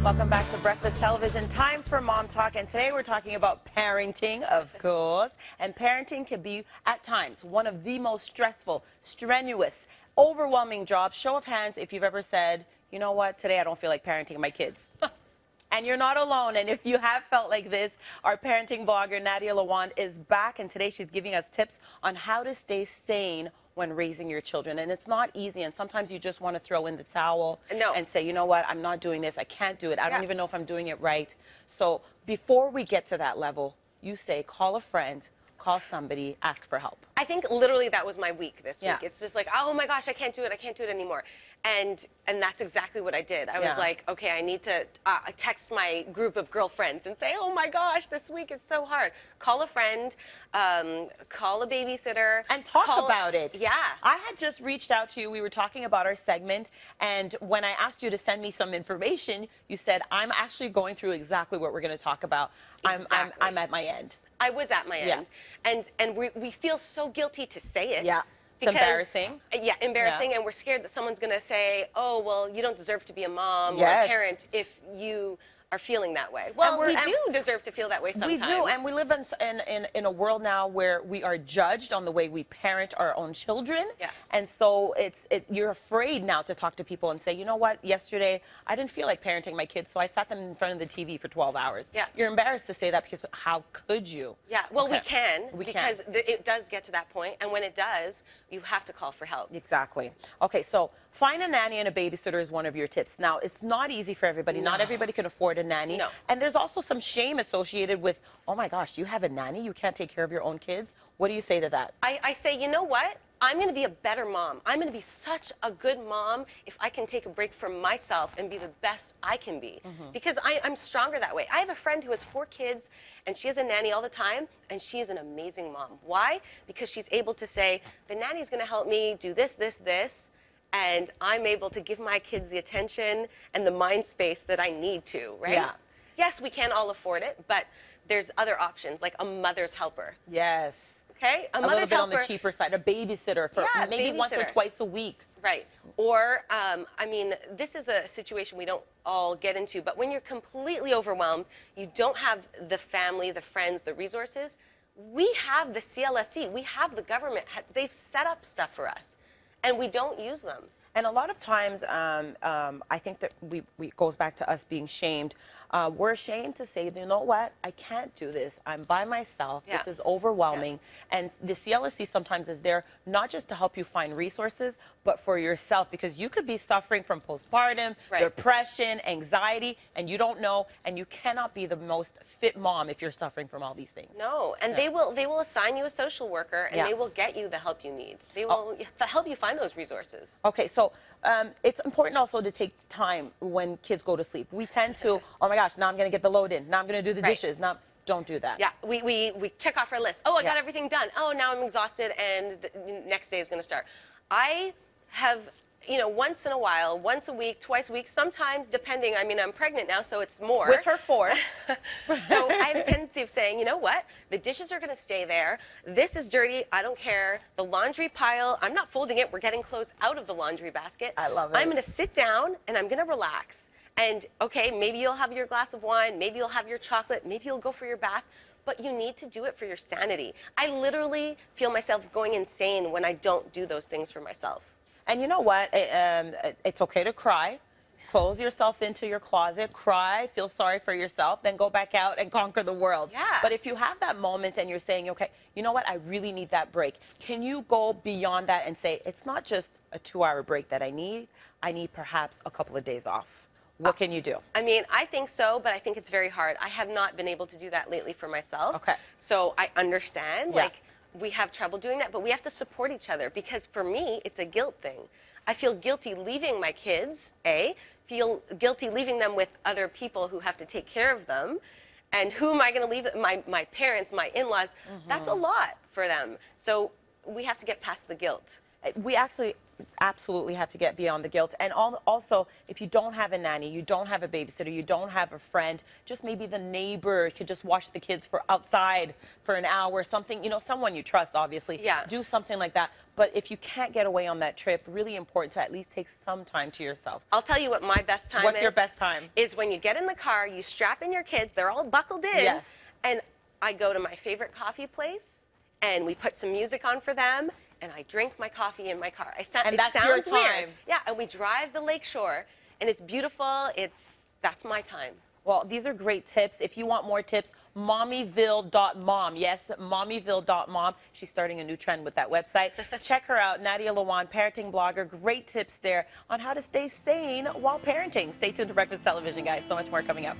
Welcome back to Breakfast Television. Time for Mom Talk, and today we're talking about parenting, of course. And parenting can be, at times, one of the most stressful, strenuous, overwhelming jobs. Show of hands if you've ever said, you know what, today I don't feel like parenting my kids. And you're not alone. And if you have felt like this, our parenting blogger, Nadia Lawand, is back. And today she's giving us tips on how to stay sane when raising your children. And it's not easy. And sometimes you just want to throw in the towel and say, you know what, I'm not doing this. I can't do it. I don't even know if I'm doing it right. So before we get to that level, you say, call a friend, call somebody, ask for help. I think literally that was my week this week. It's just like, oh my gosh, I can't do it. I can't do it anymore. And that's exactly what I did. I was like, okay, I need to text my group of girlfriends and say, oh my gosh, this week is so hard. Call a friend, call a babysitter. And talk about it. Yeah. I had just reached out to you. We were talking about our segment. And when I asked you to send me some information, you said, I'm actually going through exactly what we're going to talk about. Exactly. I'm at my end. I was at my end. And we feel so guilty to say it. Yeah. It's embarrassing. Yeah, embarrassing. And we're scared that someone's going to say, oh, well, you don't deserve to be a mom or a parent if you are feeling that way. Well, we do deserve to feel that way sometimes. We do, and we live in a world now where we are judged on the way we parent our own children. Yeah. And so you're afraid now to talk to people and say, you know what, yesterday I didn't feel like parenting my kids, so I sat them in front of the TV for 12 hours. Yeah. You're embarrassed to say that because how could you? Yeah, well, we can because it does get to that point, and when it does, you have to call for help. Exactly. Okay, so find a nanny and a babysitter is one of your tips. Now, it's not easy for everybody. Not everybody can afford a nanny. No. And there's also some shame associated with, oh my gosh, you have a nanny? You can't take care of your own kids? What do you say to that? I say, you know what? I'm going to be a better mom. I'm going to be such a good mom if I can take a break from myself and be the best I can be. Because I'm stronger that way. I have a friend who has 4 kids, and she has a nanny all the time, and she is an amazing mom. Why? Because she's able to say, the nanny's going to help me do this, this, this, and I'm able to give my kids the attention and the mind space that I need to, right? Yeah. Yes, we can't all afford it, but there's other options, like a mother's helper. Yes. Okay? A little bit on the cheaper side, a babysitter for maybe once or twice a week. Right. Or, I mean, this is a situation we don't all get into, but when you're completely overwhelmed, you don't have the family, the friends, the resources, we have the CLSC, we have the government, they've set up stuff for us, and we don't use them. And a lot of times, I think that it goes back to us being shamed. We're ashamed to say, you know what, I can't do this. I'm by myself. This is overwhelming. And the CLSC sometimes is there not just to help you find resources, but for yourself, because you could be suffering from postpartum, depression, anxiety, and you don't know, and you cannot be the most fit mom if you're suffering from all these things. No, and they will assign you a social worker, and they will get you the help you need. They will help you find those resources. Okay, so it's important also to take time when kids go to sleep. We tend to, oh my gosh, now I'm going to get the load in. Now I'm going to do the dishes. Now, don't do that. Yeah, we check off our list. Oh, I got everything done. Oh, now I'm exhausted, and the next day is going to start. I have, you know, once in a while, once a week, twice a week, sometimes depending, I mean, I'm pregnant now, so it's more. With her 4. So I have a tendency of saying, you know what, the dishes are going to stay there. This is dirty. I don't care. The laundry pile, I'm not folding it. We're getting clothes out of the laundry basket. I love it. I'm going to sit down, and I'm going to relax. And, okay, maybe you'll have your glass of wine. Maybe you'll have your chocolate. Maybe you'll go for your bath. But you need to do it for your sanity. I literally feel myself going insane when I don't do those things for myself. And you know what? It's okay to cry. Close yourself into your closet, cry, feel sorry for yourself, then go back out and conquer the world. Yeah. But if you have that moment and you're saying, okay, you know what? I really need that break. Can you go beyond that and say, it's not just a 2-hour break that I need perhaps a couple of days off. What can you do? I mean, I think so, but I think it's very hard. I have not been able to do that lately for myself. Okay. So I understand. Like, we have trouble doing that, but we have to support each other because for me, it's a guilt thing. I feel guilty leaving my kids, feel guilty leaving them with other people who have to take care of them. And who am I going to leave? My parents, my in-laws. That's a lot for them. So we have to get past the guilt. We actually absolutely have to get beyond the guilt. And also, if you don't have a nanny, you don't have a babysitter, you don't have a friend, just maybe the neighbor could just watch the kids for outside for an hour, something, you know, someone you trust, obviously. Yeah. Do something like that. But if you can't get away on that trip, really important to at least take some time to yourself. I'll tell you what my best time is. What's your best time? Is when you get in the car, you strap in your kids, they're all buckled in. Yes. And I go to my favorite coffee place, and we put some music on for them, and I drink my coffee in my car. And it that's sounds your time. weird. Yeah, and we drive the lakeshore, and it's beautiful. That's my time. Well, these are great tips. If you want more tips, mommyville.mom. Yes, mommyville.mom. She's starting a new trend with that website. Check her out, Nadia Lawand, parenting blogger. Great tips there on how to stay sane while parenting. Stay tuned to Breakfast Television, guys. So much more coming up.